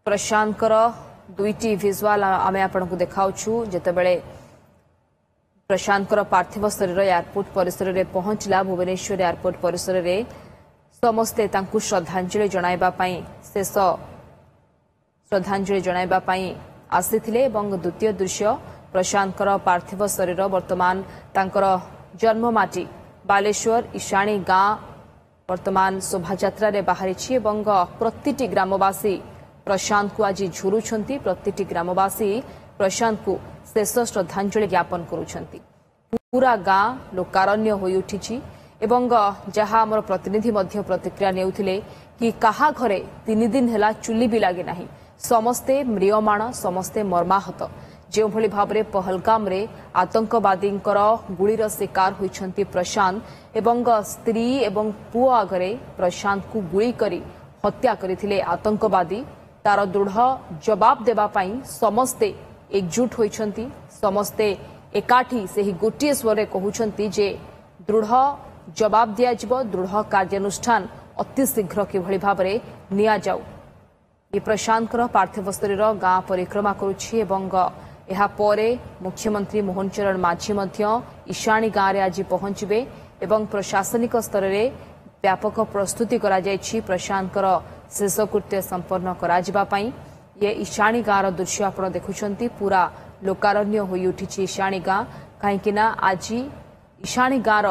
प्रशांतर दुईटी visual आम आपको देखाऊँ जितेबले प्रशांतर पार्थिव शरीर एयरपोर्ट परिसर में पहुंचला भुवनेश्वर एयरपोर्ट परिसर में समस्ते श्रद्धांजलि जणाइबापई शेष श्रद्धांजलि जणाइबापई आसीथिले द्वितीय दृश्य प्रशांतर पार्थिव शरीर वर्तमान तांकर जन्ममाटी बालेश्वर ईशाणी गाँ वर्तमान शोभायात्रा रे बाहरी प्रतिटी ग्रामवासी प्रशांत को आज झुरुछंती प्रतिटी ग्रामवासी प्रशांत को शेष श्रद्धांजलि ज्ञापन करुछंती पूरा गाँ लोकारण्य होई उठिछि एवं जहाँ आमर प्रतिनिधि मध्य प्रतिक्रिया नेउथिले कि कहा घरे 3 दिन हेला चुली भी लागे नाही समस्ते म्रियमाण समस्ते मर्माहत जो भली भाबरे पहलगाम रे आतंकवादी गुलीर शिकार होइछंती प्रशांत एवं स्त्री एवं पुओ आगरे प्रशांत को गुली करी हत्या करथिले आतंकवादी तार दृढ़ जवाब देबा पई समस्ते एकजुट होइछंती समस्ते एकाठी से ही गोटे स्वर कहउछंती जे दृढ़ जवाब दिया जिवो दृढ़ कार्यानुष्ठान अति शीघ्र किभली भाबरे निया जाऊ ये प्रशांत पार्थिव शरीर गाँ परिक्रमा करुछि एवं एहा परे मुख्यमंत्री मोहन चरण माझी मध्य ईशाणी गाँव में आज पहुंचबे एवं प्रशासनिक स्तर में व्यापक प्रस्तुति करा जायछि प्रशांतर शेषकृत्य संपन्न करा जिबा पई ये ईशाणी गाँव दृश्य आप देखुछंती पूरा लोकारण्य होई उठिछि ईशाणी गाँ कहीं आज ईशाणी गाँव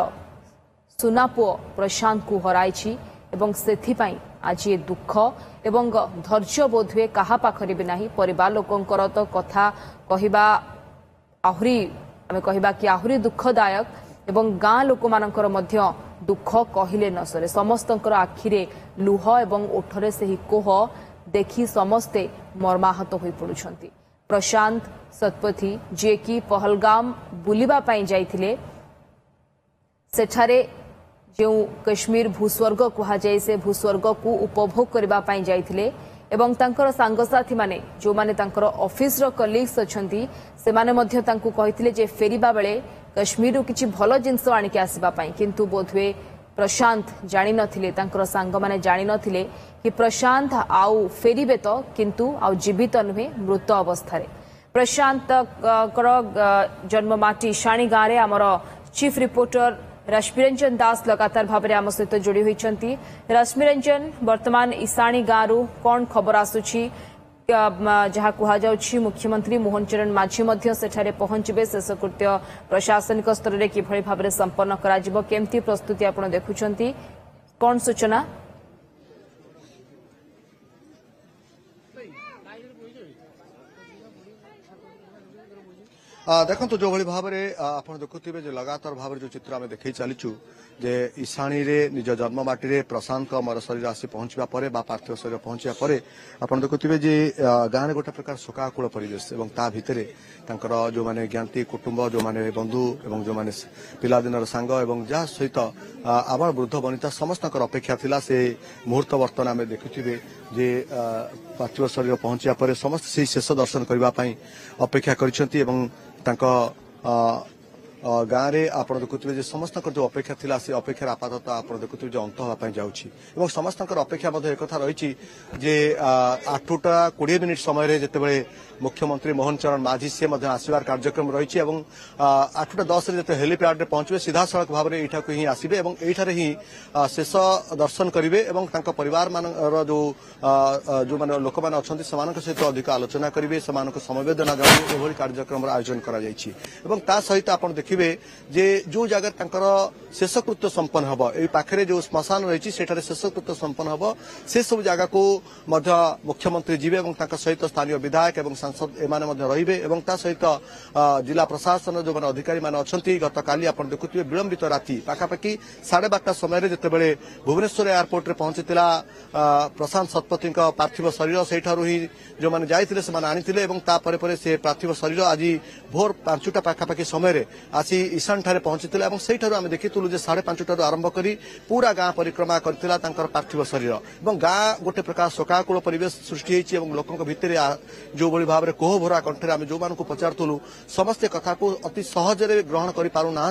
सुनापुओ प्रशांत को हराइछि एवं सेथिपाई आज ये दुख एवं धैर्य बोधुए कहा पाखरे भी नाही परिवार लोकंकर तो कथा कहिबा आहुरी आमे कहिबा कि आहुरी दुखदायक एवं गाँ लोक मानकर मध्य दुख कहिले न सरे समस्तंकर आखिरे लुह एवं ओठरे सेही कोह देखि समस्ते मर्माहत होई पडुछंती प्रशांत सतपथी जे कि पहलगाम बुलिबा पई जाइथिले सेठारे जो कश्मीर भूस्वर्ग कहा जाए से भूस्वर्ग को उपभोग करने जाइथिले एवं तांकर सांगसाथी माने जो माने तांकर ऑफिस रो कलीग्स अछंती से माने मध्य तांकु कहिथिले जे फेरिबा बेले कश्मीर किछि भलो जिंस आनि के आसीबा पई किंतु बोधवे प्रशांत जानि नथिले तांकर सांग माने जानि नथिले कि प्रशांत आउ फेरिबे तो किंतु आउ जीवित नुहे मृत अवस्था रे प्रशांत जन्ममाटी ईशाणी गाँव रे हमर चीफ रिपोर्टर रश्मिरंजन दास लगातार भाव में आम सहित जोड़ी होती रश्मिरंजन वर्तमान ईशाणी गाँव कौन खबर आसुची जहाँ कहुच्छी मुख्यमंत्री मोहन चरण माझी सेठारे पहुंचे शेषकृत्य प्रशासनिक स्तर में किभली भाव में संपन्न करमती प्रस्तुति आप देखुं कौन सूचना देखो जो भली भाव में आप देखुवे जो लगातार भाव जो चित्र आम देखे चलीचु जे ईशाणी रे निज जन्ममाटी रे प्रशांत मर शरीर आसी पहुंचा पर पार्थिव शरीर पहुंचा पर आप देखुवे जे गाँव में गोटे प्रकार शोकाकुल परिवेश और ता भितर जो माने ज्ञाति कुटुंब जो माने बंधु एवं जो माने पिलादिनर सांग एवं जहाँ सहित आबाल वृद्ध वनिता समस्त अपेक्षा थिला से मुहूर्त बर्तमान आम देखुवे जे पार्थिव शरीर पहुंचा पर समस्त से शेष दर्शन करने अपेक्षा कर गाँव में आप देखुवे समस्त जो अपेक्षा थिला से अपेक्षार आपातत आप देखुवे जो अंत होगा जाऊँगी समस्त अपेक्षा एक रही जे 8टा 20 मिनिट समय जितेबाला मुख्यमंत्री मोहन चरण माझी सी आसबार कार्यक्रम रही 8टा 10 जो हेलीपैड में पहुंचे सीधा सड़क भाव में यहाँ ही आसबे और यहाँ ही शेष दर्शन करेंगे और परिवार मान जो जो मैंने लोक मैंने अच्छा सहित अधिक आलोचना करेंगे समवेदना जनावे कार्यक्रम आयोजन कर सहित आप देखिए जे जो जगह शेषकृत्य संपन्न हम ये पाखे जो श्मशान रही है शेषकृत्य संपन्न हम से सब जगह को मुख्यमंत्री जीवे और सहित स्थानीय विधायक और सांसद एमाने रे और सहित जिला प्रशासन जो मैंने अधिकारी मैंने अच्छा गत काली आप देखुए विलंबित राति पाखापाखि 12:30 समय जितेबाला भुवनेश्वर एयरपोर्ट में पहुंची प्रशांत शतपथी पार्थिव शरीर से ही जो मैंने जाते आनी से पार्थिव शरीर आज भोर 5टा पाखापाखि समय आसी ईशान ठारे पहुंची से आम देखीलु 5:30 आरंभ कर पूरा गाँ परिक्रमा कर पार्थिव शरीर और गाँ गोटे प्रकार शोकाकुल परिवेश सृष्टि होती लोकों भितर जो भली भाव में कोह भरा कंठे आम जो पचारूँ समस्ते कथा को अति सहजरे ग्रहण कर पारना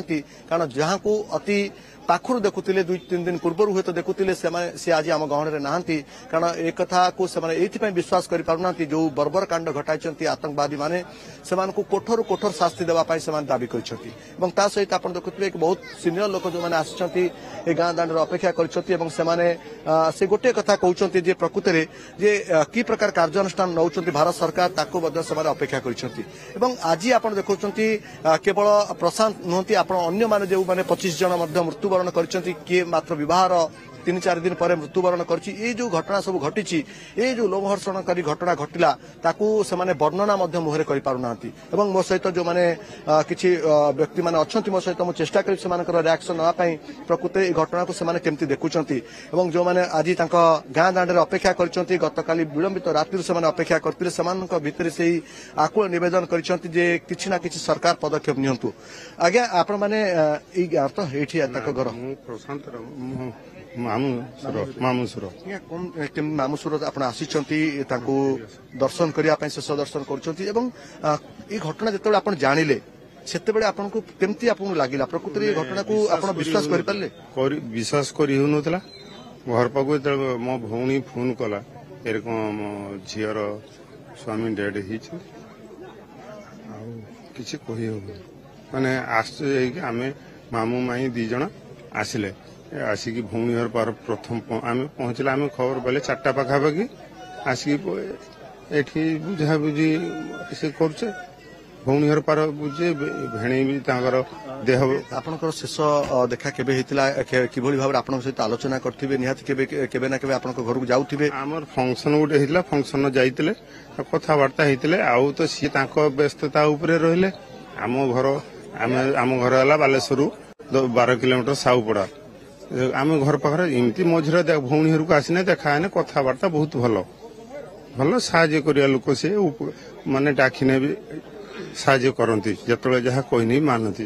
कारण जहाँ को अति पाखर देखुले 2-3 दिन पूर्व हुए तो देखुले सी आज आम गहन नहांती कारण एक कथा को से विश्वास कर पारना जो बर्बर कांड घटाई आतंकवादी माने से कोठर कोठर शास्ति देवाई से दाबी कर सहित आप देखुए बहुत सीनियर लोक जो मैंने आसी गाँ दाण्ड अपेक्षा कर गोटे कथा कहते प्रकृत में जे कि प्रकार कार्यानुष्ठान नौ भारत सरकार अपेक्षा कर आज आप देखुं केवल प्रशांत नुहति आप अन्य जो मैंने 25 जन मृत्युवरण कर किए मात्र विवाह 3-4 दिन पर मृत्युवरण कर जो घटना सब घटी ये जो लोमहर्षणकारी घटना घटला ताकू से वर्णना मुहरे करना मो सहित जो मैंने किसी व्यक्ति मैंने अच्छा मो सहित मुझे चेष्टा कर रिएक्शन नापी प्रकृत ये घटना को से केमती देखुंट जो मैंने आज गाँ दाण्ड अपेक्षा कर गतकाली विलंबित राति से अपेक्षा करते भितर से आकुल नवेदन कर सरकार पदक्षेप नियंतु आज्ञा आपण मैंने गाँ तो ये घर मामुसुर मामुसुर आप दर्शन करने शेष दर्शन कर घटना जो आप जानिले से आपको केमती आपको लगिला प्रकृत में घटना को आप विश्वास कर पारे विश्वास कर घर पाक मो भौणी फोन कला एरकम मो झीर स्वामी डेड किसी कही माने आश्चर्य आम मामू माई 2 जन आसिले आसिकी भौणी घर पार प्रथम आम पहुंचला आम खबर पाले 4टा पाखापाखि आसिकी एठी बुझा बुझी से करछे भौणी घर पार बुझे भेणी भी तांकर देह आपनकर शेष देखा केबे हितला किभली भाव आपन सहित आलोचना करथिबे निहाती केबे ना केबे आपनकर घर को जाउथिबे हमर फंक्शन गोटे हितला फंक्शन जाइतले कथा वार्ता हितले आउ तो सी तांको व्यस्तता ऊपर रहिले आम घर हला बालेश्वर 12 किलोमीटर साउपड़ा आम घर पाखे एमती मझे भौणी घर को आसने देखा कथबार्ता बहुत भल साहय करिया लोक से माने डाकिने भी साहय करती जिते जहाँ कहनी मानती।